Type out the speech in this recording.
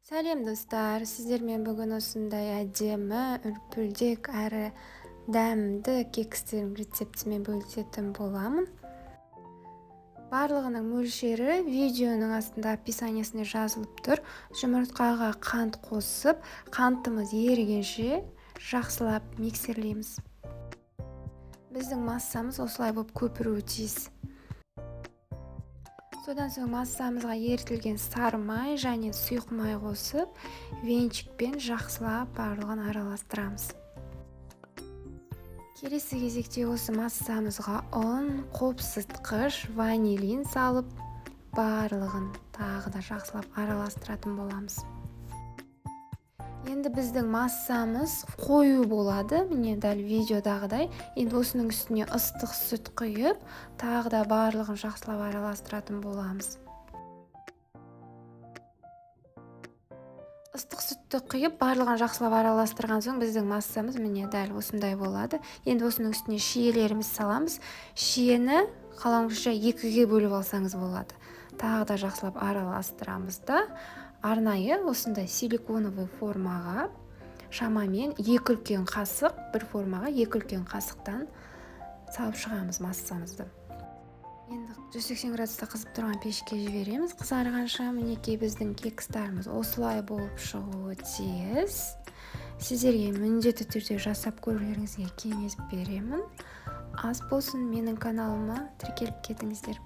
Сәлем достар, сіздермен бүгін осындай әдемі, үрпілдек әрі дәмді кекстердің рецептімен бөлісетін боламын. Барлығының мөлшері видеоның астында описаниясында жазылып тұр. Жұмыртқаға қант қосып, қантымыз ерігенше жақсылап миксерлейміз. Біздің массамыз осылай болып көпіруі тиіс. Содан соң массамызға ерітілген сары май және сұйық май қосып, венчикпен жақсылап барлығын араластырамыз. Келесі кезекте осы массамызға ұн, қопсытқыш, ванилин салып, барлығын тағы да жақсылап араластыратын боламыз. Енді біздің массамыз қою болады, міне дәл видеодағыдай. Енді осының үстіне ыстық сүт құйып, тағы да барлығын жақсылап араластыратын боламыз. Ыстық сүтті құйып, барлығын жақсылап араластырған соң біздің массамыз міне дәл осындай болады. Енді осының үстіне шиелеріміз саламыз. Шиені қалауыңызша 2-ге бөліп алсаңыз болады. Тағы да жақсылап араластырамыз да, арнайы осындай силиконовый формаға шамамен 2 үлкен қасық, бір формаға 2 үлкен қасықтан салып шығамыз массамызды. Енді 180 градуста қызып тұрған пешке жібереміз. Қызарғанша мінекей біздің кекстарымыз осылай болып шығуы тиіс. Сіздерге міндетті түрде жасап көрулеріңізге кеңес беремін. Ас болсын, менің каналыма тіркеліп кетіңіздер.